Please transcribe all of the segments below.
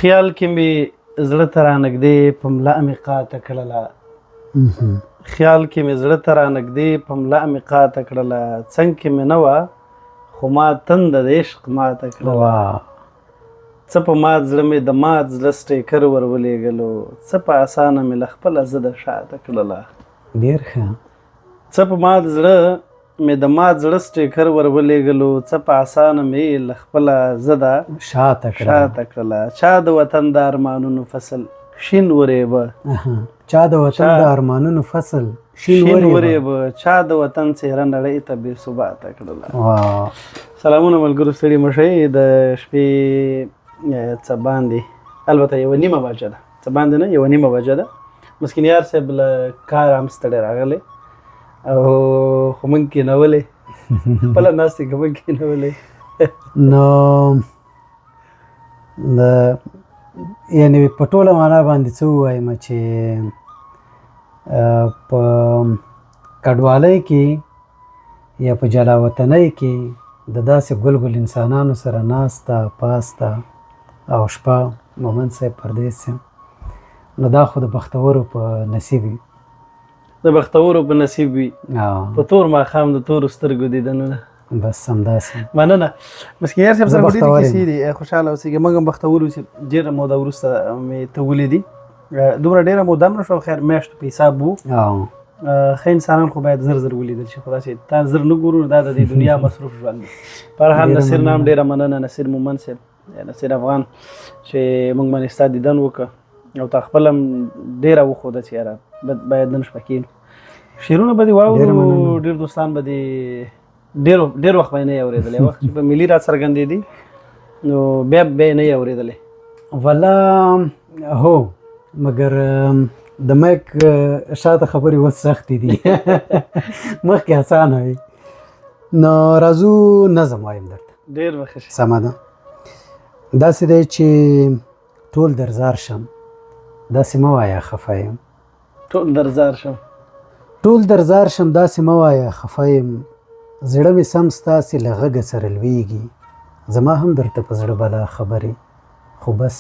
خیال کې مې زړه ته رانږدې په ملا مې قاطه کړله خیال کې مې زړه ته رانږدې په ملا مې قاطه کړله څنګ کې مې نه وه خو ما تنده د عشق ماته کړله څه په مات زړه مې د مات زړه سټیکر ور ولېږلو څه په اسانه مې له خپله زه د شاته کړله ډېر ښه څه په مات زړه مې د مات زړه سټیکر ور ولېږلو څه په اسانه مې له خپله زه د شاته کړله چا د وطن د ارمانونو فصل شین وریبه چا د وطن د ارمانونو فصل شین وریبه چا د وطن څېره نړۍ ته بې ثباته کړله سلامونه ملګرو ستړي مه شئ د شپې څه باندې البته یوه نیمه بجه ده څه باندې نه یوه نیمه بجه ده مسکین یار صاحب له کاره هم ستړی راغلی او خو موږ کېنولی خپله ناستې که موږ کېنولی نو د یعنې په ټوله معنا باندې څه ووایم چې په کډوالۍ کې یا په جلا وطنۍ کې د داسې ګل ګل انسانانو سره ناسته پاسته او شپه مومند صاحب پردیس صاحب نو دا خو د بختورو په نصیب وي د بختورو په نصیب وي په تور ماښام د تورو سترګو دیدنونه بس همداسې مننه مسکین یار صاحب سره خو ډېرې کیسې دي خوشحاله اوسېږي موږ هم بختور اوسې ډېره موده وروسته مې ته ولیدي دومره ډېره موده هم نه شوه خیر میاشتو په حساب وو ښه انسانان خو باید زر زر ولیدل شي خو داسې تا زر نه ګورو دا د دې دنیا مصروف ژوند دی په هر حال نصیر نام ډېره مننه نصیر مومند صاحب نصیر افغان چې موږ باندې ستا دیدن وکړه او تا خپله هم ډېره وښوده چې یاره باید نن شپه کښېنو شعرونه به دې واورو ډېر دوستان به دې ډېر وخت به یې نه یې اورېدلی وخت چې په ملي را څرګندېدي نو بیا یې نه یې اورېدلی والله هو مګر د مایک شاته خبرې اوس سختې دي مخکې اسانه وي نو راځو نظم وایم درته ډېر به ښه شي سمه ده داسې دی چې ټول درزار شم داسې مه وایه خفه یم ټول درزار شم ټول درزار شم داسې مه وایه خفه یم زړه مې سم ستاسې له غږه سره لویږي زما هم درته په زړه بلا خبرې خو بس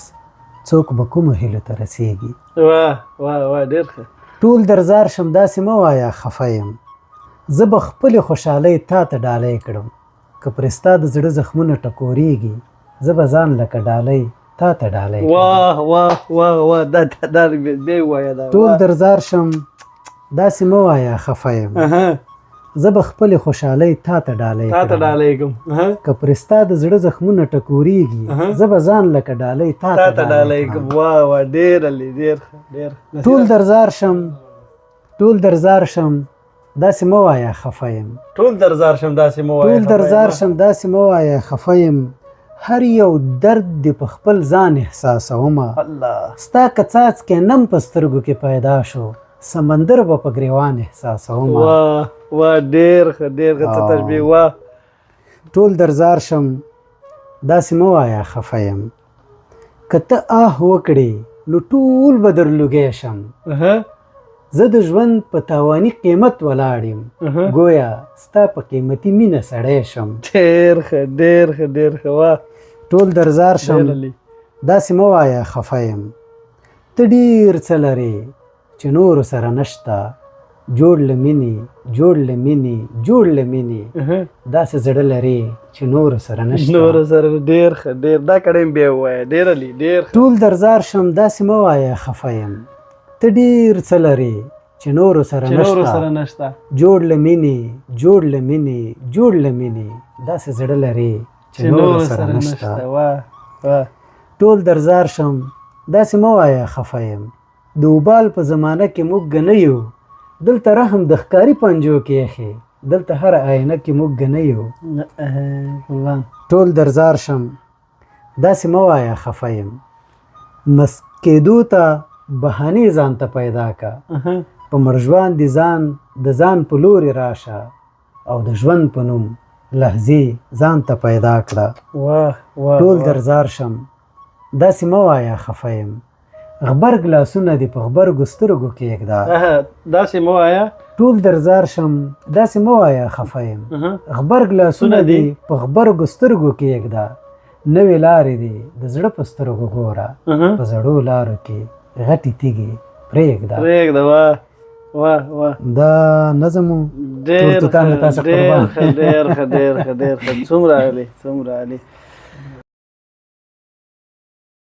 څوک به کومو هیلو ته رسیږي واه واه واه ډېر ښه ټول درزار شم داسې مه وایه خفه یم زه به خپلې خوشحالۍ تا ته ډالۍ کړم که پرې ستا د زړه زخمونه ټکورېږي زه به ځان لکه ډالۍ تا ته ډالۍ کړم واه واه واه واه دا بیا ووایه دا ټول درزار شم داسې مه وایه خفه یم زه به خپلې خوشحالۍ تا ته ډالۍ کړم که پرې ستا د زړه زخمونه ټکورېږي زه به ځان لکه ډالۍ تا ته ډالۍ کړم واه واه ډېر علي ډېر ټول درزار شم ټول درزار شم داسې مه وایه خفه یم ټول درزار شم داسې مه وایه ټول درزار شم داسې مه وایه خفه یم هر یو درد دې په خپل ځان احساسومه الله ستا که څاڅکی نم په سترګو کې پیدا شو سمندر به په ګریوان احساسومه واه واه ډېر ښه څه تشبیه واه ټول درزار شم داسې مه وایه خفه یم که ته آه وکړې نو ټول به درلوګی شم زه د ژوند په تاواني قیمت ولاړ یم ګویا ستا په قیمتي مینه سړی شم ډېر ښه واه ټول درزار شم داسې مه وایه خفه یم ته ډېر څه لرې چې نورو سره نشته جوړ له مینې جوړ له مینې جوړ له مینې داسې زړه لرې چې نورو سره نشته نورو سره ډېر ښه دا کړی بیا ووایه ډېر علي ډېر ټول درزار شم داسې مه وایه خفه یم ته ډېر څه لرې چې نورو سره نشته جوړ له مینې جوړ له مینې جوړ له مینې داسې زړه لرې چې نورو سره نشته ټول درزار شم داسې مه وایه خفه یم د اوبال په زمانه کې موږ ګنه یو دلته رحم د ښکاري پنجو کې ایښې دلته هره آینه کې موږ ګنه یو ټول درزار شم داسې مه وایه خفه یم مسکېدو ته بهانې ځان ته پیدا که په مرژوان دې ځان د ځان په لورې راشه او د ژوند په نوم لحظې ځان ته پیدا کړه ټول درزار شم داسې مه وایه خفه یم غبرګ لاسونه دې په غبرګو سترګو کښېږده داسې مه وایه ټول درزار شم داسې مه وایه خفه یم غبرګ لاسونه دې په غبرګو سترګو کښېږده نوې لارې دي د زړه په سترګو ګوره په زړو لارو کې غټې تیږې پرېږده. واه واه واه دا نظم و ډېر تورتوتان د تاسو قربان. ډېر ښه څومره عالي.